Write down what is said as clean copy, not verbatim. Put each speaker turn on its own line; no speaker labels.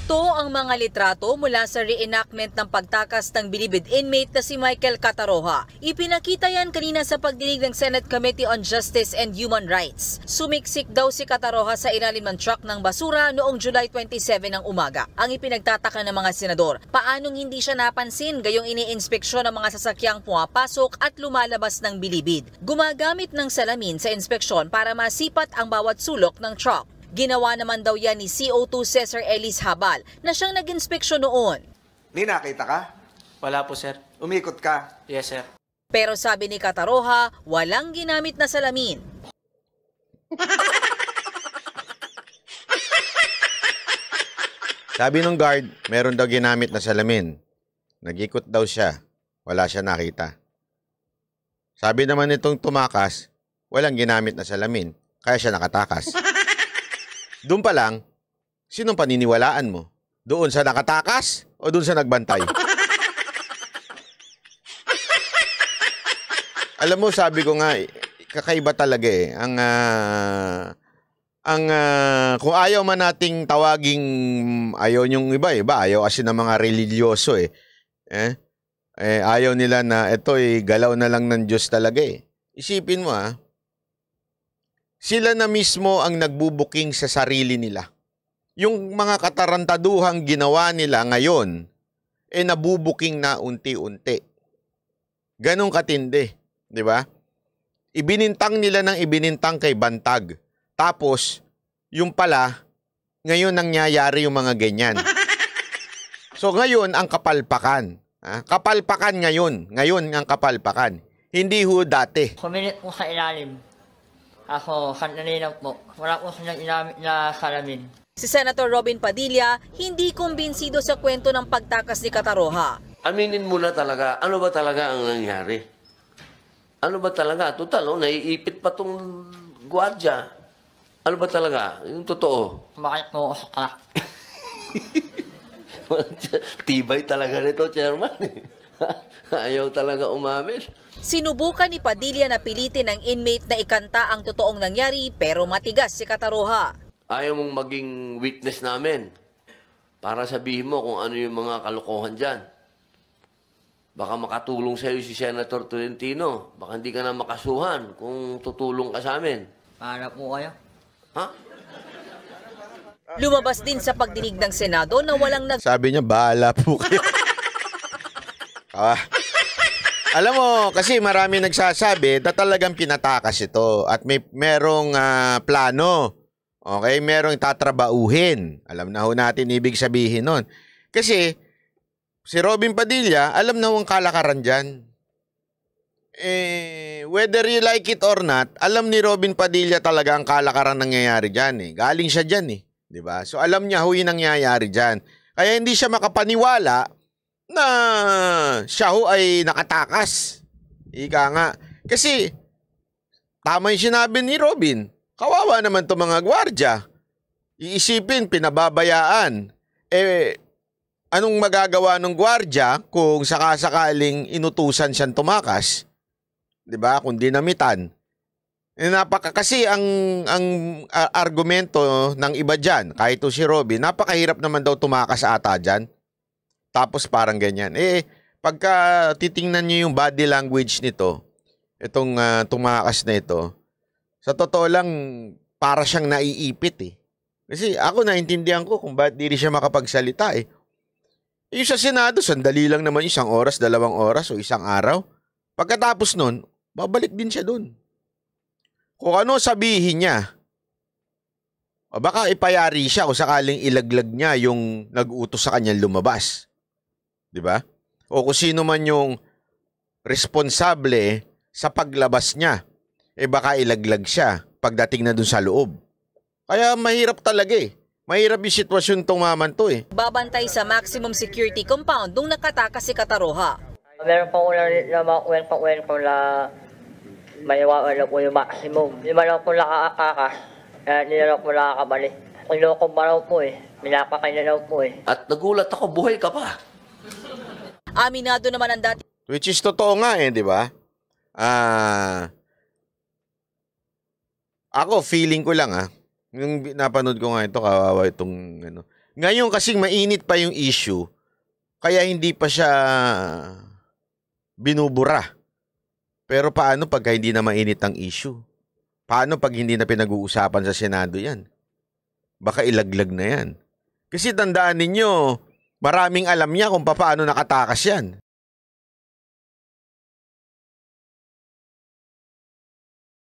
Ito ang mga litrato mula sa reenactment ng pagtakas ng bilibid inmate na si Michael Cataroha. Ipinakita yan kanina sa pagdinig ng Senate Committee on Justice and Human Rights. Sumiksik daw si Cataroha sa ilalim ng truck ng basura noong July 27 ng umaga. Ang ipinagtataka ng mga senador, paanong hindi siya napansin gayong iniinspeksyon ng mga sasakyang pumapasok at lumalabas ng bilibid. Gumagamit ng salamin sa inspeksyon para masipat ang bawat sulok ng truck. Ginawa naman daw yan ni CO2 Cesar Ellis Habal na siyang nag-inspeksyon noon.
May nakita ka?
Wala po, sir.
Umikot ka?
Yes, sir.
Pero sabi ni Cataroha, walang ginamit na salamin.
Sabi ng guard, meron daw ginamit na salamin. Nag-ikot daw siya. Wala siya nakita. Sabi naman nitong tumakas, walang ginamit na salamin. Kaya siya nakatakas. Doon pa lang, sinong paniniwalaan mo? Doon sa nakatakas o doon sa nagbantay? Alam mo, sabi ko nga, kakaiba talaga eh. Kung ayaw man nating tawaging, ayaw yung iba, ayaw kasi ng mga religyoso eh. Ayaw nila na ito galaw na lang ng Diyos talaga eh. Isipin mo sila na mismo ang nagbubuking sa sarili nila. Yung mga katarantaduhang ginawa nila ngayon, nabubuking na unti-unti. Ganong katindi, di ba? Ibinintang nila ng ibinintang kay Bantag. Tapos, yung pala, ngayon nangyayari yung mga ganyan. So ngayon, ang kapalpakan. Kapalpakan ngayon. Ngayon ang kapalpakan. Hindi ho dati.
Kumilit po sa ilalim. Ako, sandali lang po. Wala po silang inamit na salamin.
Si Senator Robin Padilla hindi kumbinsido sa kwento ng pagtakas ni Cataroha.
Aminin mo na talaga, ano ba talaga ang nangyari? Ano ba talaga? Total, naiipit pa tong gwardiya. Ano ba talaga? Yung totoo.
Bakit po ako sa crack?
Tibay talaga nito, Chairman. Ayaw talaga umamin.
Sinubukan ni Padilla na pilitin ng inmate na ikanta ang totoong nangyari pero matigas si Cataroha.
Ayaw mong maging witness namin para sabihin mo kung ano yung mga kalokohan dyan. Baka makatulong sa'yo si Senator Tolentino. Baka hindi ka na makasuhan kung tutulong ka sa amin.
Para po kayo.
Ha?
Lumabas din sa pagdinig ng Senado na walang
Sabi niya, bahala po kayo. Alam mo, kasi marami nagsasabi na talagang pinatakas ito at merong plano. Okay, merong tatrabauhin. Alam na ho natin ibig sabihin nun. Kasi si Robin Padilla, alam na ho ang kalakaran dyan. Whether you like it or not, alam ni Robin Padilla talaga ang kalakaran nangyayari dyan. Galing siya dyan. Diba? So alam niya ho yung nangyayari dyan. Kaya hindi siya makapaniwala na siya ho ay nakatakas. Ika nga. Kasi, tama yung sinabi ni Robin. Kawawa naman itong mga gwardya. Iisipin, pinababayaan. Anong magagawa ng gwardya kung sakasakaling inutusan siyang tumakas? Diba? Kung dinamitan. Kasi ang argumento ng iba dyan, kahit to si Robin, napakahirap naman daw tumakas ata dyan. Tapos parang ganyan. Pagka titingnan niyo yung body language nito, itong tumakas na ito, sa totoo lang, para siyang naiipit Kasi ako naintindihan ko kung bakit di siya makapagsalita Yung sa Senado, sandali lang naman 1 oras, 2 oras o 1 araw. Pagkatapos nun, babalik din siya dun. Kung ano sabihin niya, o baka ipayari siya o sakaling ilaglag niya yung nag-utos sa kanya lumabas. Diba? O kung sino man yung responsable sa paglabas niya, baka ilaglag siya pagdating na dun sa loob. Kaya mahirap talaga Mahirap yung sitwasyon tong maman to
Babantay sa maximum security compound nung nakatakas si Cataroha.
Meron pa ko na kwento na maiwanan po yung maximum. Di ba lang po nakakakas, hindi na lang po nakakabalik. Kiloko ba raw po Minapakay na raw po
At nagulat ako, buhay ka pa.
Aminado naman ang dati.
Which is totoo nga di ba? Ako, feeling ko lang yung napanood ko nga ito, kawawa itong Ngayon kasing mainit pa yung issue, kaya hindi pa siya binubura. Pero paano pagka hindi na mainit ang issue? Paano pag hindi na pinag-uusapan sa Senado yan? Baka ilaglag na yan. Kasi tandaan ninyo, maraming alam niya kung paano nakatakas yan.